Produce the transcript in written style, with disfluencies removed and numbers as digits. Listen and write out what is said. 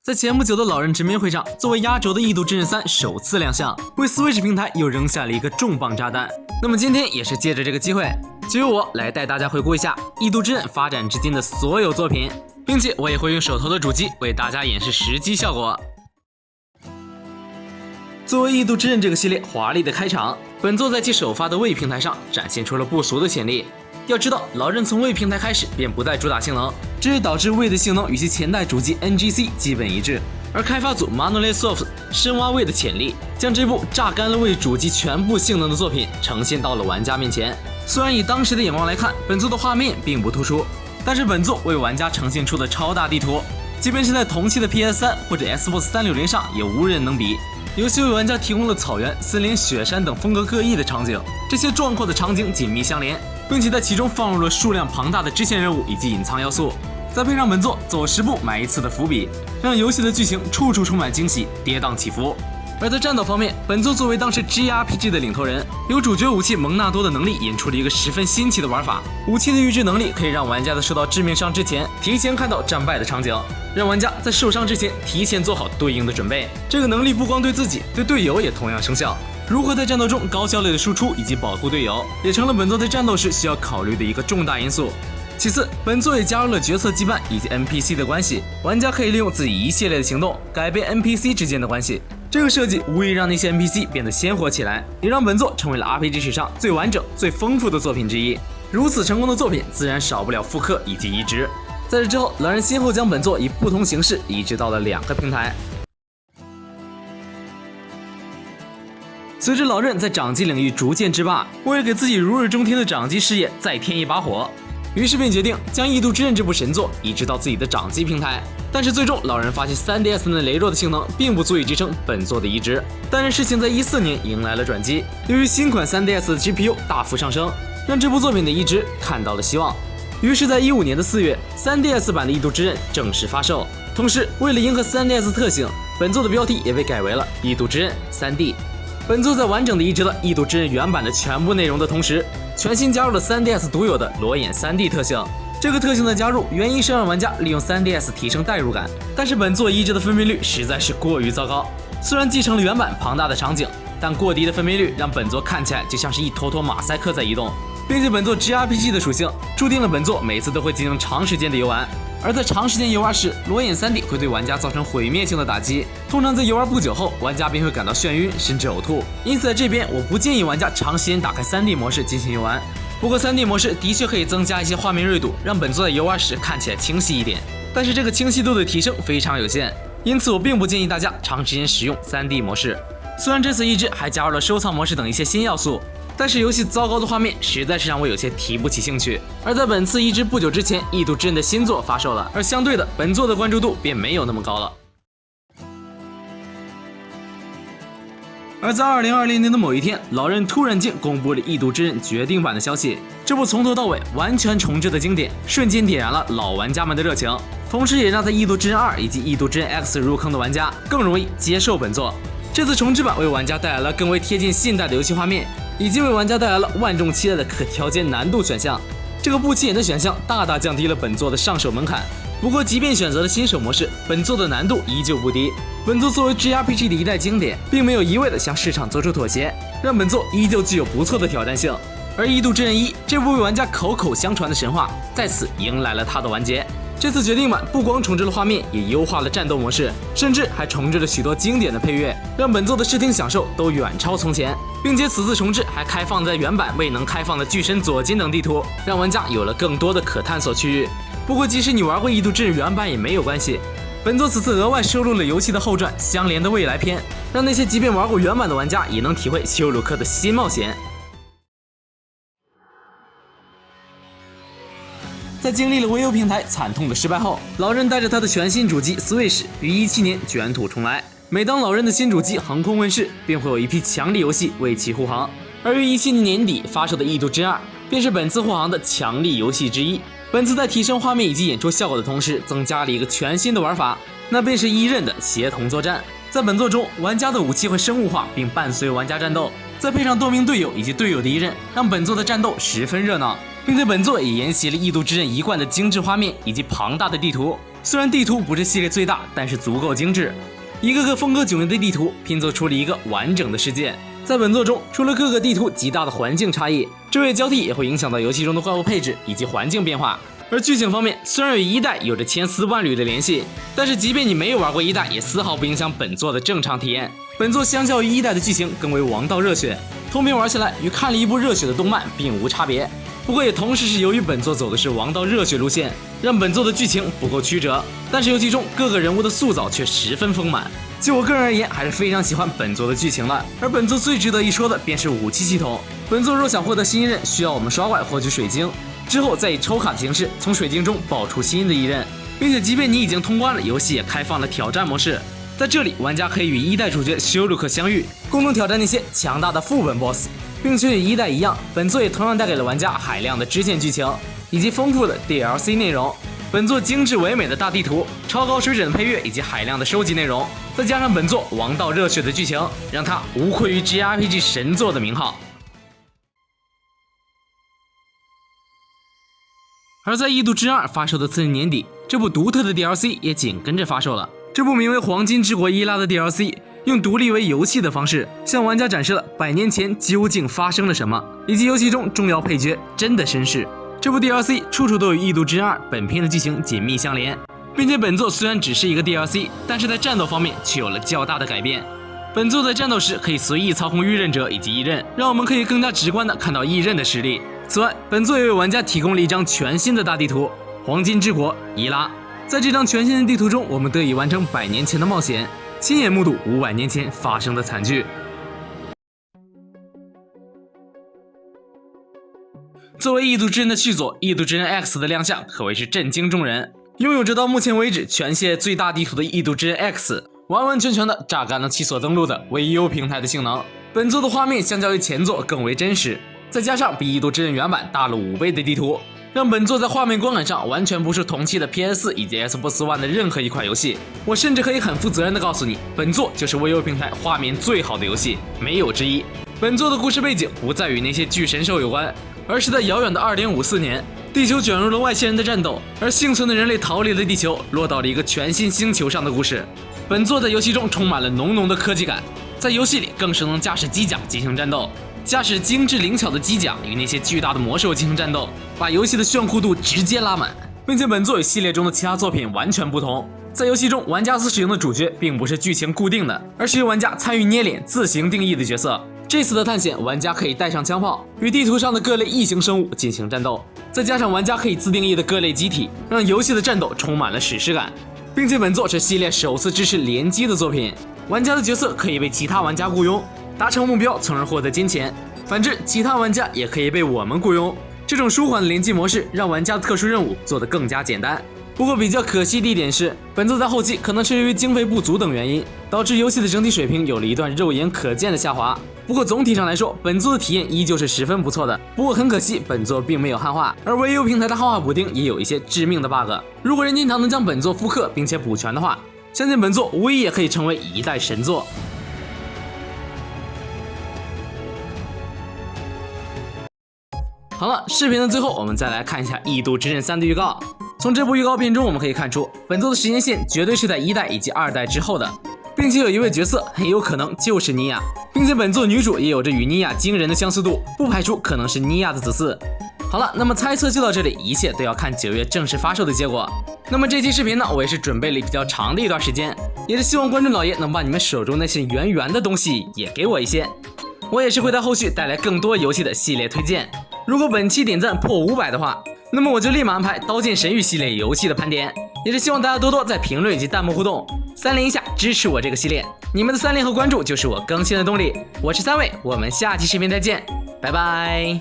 在前不久的老人直面会上，作为压轴的《异度之刃3》首次亮相，为 Switch 平台又扔下了一个重磅炸弹。那么今天也是借着这个机会，就由我来带大家回顾一下《异度之刃》发展至今的所有作品，并且我也会用手头的主机为大家演示实际效果。作为《异度之刃》这个系列华丽的开场，本作在其首发的位平台上展现出了不俗的潜力。要知道，老任从位平台开始便不再主打性能，这也导致位的性能与其前代主机 NGC 基本一致。而开发组 Monolith Soft 深挖位的潜力，将这部榨干了位主机全部性能的作品呈现到了玩家面前。虽然以当时的眼光来看，本作的画面并不突出，但是本作为玩家呈现出的超大地图，即便是在同期的 PS3 或者 Xbox 360上也无人能比。游戏为玩家提供了草原、森林、雪山等风格各异的场景，这些壮阔的场景紧密相连，并且在其中放入了数量庞大的支线任务以及隐藏要素，再配上本作走10步埋1次的伏笔，让游戏的剧情处处充满惊喜，跌宕起伏。而在战斗方面，本作作为当时 JRPG 的领头人，由主角武器蒙纳多的能力引出了一个十分新奇的玩法。武器的预知能力可以让玩家在受到致命伤之前，提前看到战败的场景，让玩家在受伤之前提前做好对应的准备。这个能力不光对自己，对队友也同样生效。如何在战斗中高效率的输出以及保护队友，也成了本作在战斗时需要考虑的一个重大因素。其次，本作也加入了角色羁绊以及 NPC 的关系，玩家可以利用自己一系列的行动改变 NPC 之间的关系。这个设计无疑让那些 NPC 变得鲜活起来，也让本作成为了 RPG 史上最完整、最丰富的作品之一。如此成功的作品，自然少不了复刻以及移植。在这之后，老人先后将本作以不同形式移植到了2个平台。随着老任在掌机领域逐渐制霸，为了给自己如日中天的掌机事业再添一把火，于是便决定将《异度之刃》这部神作移植到自己的掌机平台。但是最终老人发现 3DS 那羸弱的性能并不足以支撑本作的移植。但是事情在14年迎来了转机，由于新款 3DS 的 GPU 大幅上升，让这部作品的移植看到了希望。于是在15年的4月， 3DS 版的《异度之刃》正式发售。同时为了迎合 3DS 特性，本作的标题也被改为了《异度之刃 3D》。本作在完整的移植了《异度之刃》原版的全部内容的同时，全新加入了 3DS 独有的裸眼 3D 特性。这个特性的加入，原因是让玩家利用 3DS 提升代入感，但是本作移植的分辨率实在是过于糟糕。虽然继承了原版庞大的场景，但过低的分辨率让本作看起来就像是一坨坨马赛克在移动，并且本作 JRPG 的属性注定了本作每次都会进行长时间的游玩。而在长时间游玩时，裸眼 3D 会对玩家造成毁灭性的打击，通常在游玩不久后，玩家便会感到眩晕甚至呕吐。因此在这边我不建议玩家长时间打开 3D 模式进行游玩。不过 3D 模式的确可以增加一些画面锐度，让本作在游玩时看起来清晰一点，但是这个清晰度的提升非常有限，因此我并不建议大家长时间使用 3D 模式。虽然这次移植还加入了收藏模式等一些新要素，但是游戏糟糕的画面实在是让我有些提不起兴趣。而在本次移植不久之前，《异度之刃》的新作发售了，而相对的，本作的关注度便没有那么高了。而在2020年的某一天，老任突然间公布了《异度之刃》决定版的消息。这部从头到尾完全重置的经典，瞬间点燃了老玩家们的热情，同时也让在《异度之刃2》以及《异度之刃 X》入坑的玩家更容易接受本作。这次重置版为玩家带来了更为贴近现代的游戏画面，以及为玩家带来了万众期待的可调节难度选项。这个不起眼的选项大大降低了本作的上手门槛。不过即便选择了新手模式，本作的难度依旧不低。本作作为 JRPG 的一代经典，并没有一味的向市场做出妥协，让本作依旧具有不错的挑战性。而《异度之刃1》这部为玩家口口相传的神话，在此迎来了它的完结。这次决定版不光重置了画面，也优化了战斗模式，甚至还重置了许多经典的配乐，让本作的视听享受都远超从前。并且此次重置还开放在原版未能开放的巨神左近等地图，让玩家有了更多的可探索区域。不过即使你玩过《异度之刃》原版也没有关系，本作此次额外收录了游戏的后传《相连的未来篇》，让那些即便玩过原版的玩家也能体会休鲁克的新冒险。在经历了 Wii U 平台惨痛的失败后，老任带着他的全新主机 Switch 于17年卷土重来。每当老任的新主机横空问世，便会有一批强力游戏为其护航。而于17年年底发售的《异度之刃2》便是本次护航的强力游戏之一。本次在提升画面以及演出效果的同时，增加了一个全新的玩法，那便是1刃的协同作战。在本作中，玩家的武器会生物化，并伴随玩家战斗，再配上多名队友以及队友的1刃，让本作的战斗十分热闹。并且本作也沿袭了《异度之刃》一贯的精致画面以及庞大的地图，虽然地图不是系列最大，但是足够精致，一个个风格迥异的地图拼凑出了一个完整的世界。在本作中，除了各个地图极大的环境差异，昼夜交替也会影响到游戏中的怪物配置以及环境变化。而剧情方面，虽然与一代有着千丝万缕的联系，但是即便你没有玩过一代，也丝毫不影响本作的正常体验。本作相较于一代的剧情更为王道热血，通篇玩起来与看了一部热血的动漫并无差别。不过也同时是由于本作走的是王道热血路线，让本作的剧情不够曲折，但是游戏中各个人物的塑造却十分丰满。就我个人而言，还是非常喜欢本作的剧情的。而本作最值得一说的便是武器系统。本作若想获得新一刃，需要我们刷怪获取水晶，之后再以抽卡的形式从水晶中爆出新的一刃，并且即便你已经通关了，游戏也开放了挑战模式。在这里，玩家可以与一代主角修鲁克相遇，共同挑战那些强大的副本 BOSS， 并且与一代一样，本作也同样带给了玩家海量的支线剧情以及丰富的 DLC 内容。本作精致唯美的大地图、超高水准的配乐以及海量的收集内容，再加上本作王道热血的剧情，让它无愧于 JRPG 神作的名号。而在《异度之刃2》发售的次年年底，这部独特的 DLC 也紧跟着发售了。这部名为《黄金之国伊拉》的 DLC， 用独立为游戏的方式，向玩家展示了100年前究竟发生了什么，以及游戏中重要配角真的身世。这部 DLC 处处都与《异度之刃2》本片的剧情紧密相连，并且本作虽然只是一个 DLC， 但是在战斗方面却有了较大的改变。本作在战斗时可以随意操控御刃者以及异刃，让我们可以更加直观地看到异刃的实力。此外，本作也为玩家提供了一张全新的大地图——黄金之国伊拉。在这张全新的地图中，我们得以完成100年前的冒险，亲眼目睹500年前发生的惨剧。作为《异度之刃》的续作，《异度之刃 X》的亮相可谓是震惊众人。拥有着到目前为止全系列最大地图的《异度之刃 X》，完完全全的榨干了其所登录的 VU 平台的性能。本作的画面相较于前作更为真实，再加上比《异度之刃》原版大了5倍的地图，让本作在画面观感上完全不是同期的 PS4 以及 Xbox One 的任何一款游戏。我甚至可以很负责任地告诉你，本作就是 VU 平台画面最好的游戏，没有之一。本作的故事背景不再与那些巨神兽有关，而是在遥远的2054年，地球卷入了外星人的战斗，而幸存的人类逃离了地球，落到了一个全新星球上的故事。本作在游戏中充满了浓浓的科技感，在游戏里更是能驾驶机甲进行战斗，驾驶精致灵巧的机甲与那些巨大的魔兽进行战斗，把游戏的炫酷度直接拉满。并且本作与系列中的其他作品完全不同，在游戏中玩家所使用的主角并不是剧情固定的，而是由玩家参与捏脸自行定义的角色。这次的探险，玩家可以带上枪炮，与地图上的各类异形生物进行战斗，再加上玩家可以自定义的各类机体，让游戏的战斗充满了史诗感。并且本作是系列首次支持联机的作品，玩家的角色可以被其他玩家雇佣，达成目标从而获得金钱，反之其他玩家也可以被我们雇佣。这种舒缓的联机模式让玩家的特殊任务做得更加简单。不过比较可惜的一点是，本作在后期可能是由于经费不足等原因，导致游戏的整体水平有了一段肉眼可见的下滑。不过总体上来说，本作的体验依旧是十分不错的。不过很可惜，本作并没有汉化，而 VU 平台的汉化补丁也有一些致命的 bug。如果任天堂能将本作复刻并且补全的话，相信本作无疑也可以成为一代神作。好了，视频的最后，我们再来看一下《异度之刃3》的预告。从这部预告片中，我们可以看出，本作的时间线绝对是在1代以及2代之后的，并且有一位角色很有可能就是妮亚，并且本作女主也有着与妮亚惊人的相似度，不排除可能是妮亚的子嗣。好了，那么猜测就到这里，一切都要看9月正式发售的结果。那么这期视频呢，我也是准备了比较长的一段时间，也是希望观众老爷能把你们手中那些圆圆的东西也给我一些，我也是会在后续带来更多游戏的系列推荐。如果本期点赞破500的话，那么我就立马安排《刀剑神域》系列游戏的盘点，也是希望大家多多在评论以及弹幕互动，3连一下支持我这个系列。你们的3连和关注就是我更新的动力。我是3位，我们下期视频再见，拜拜。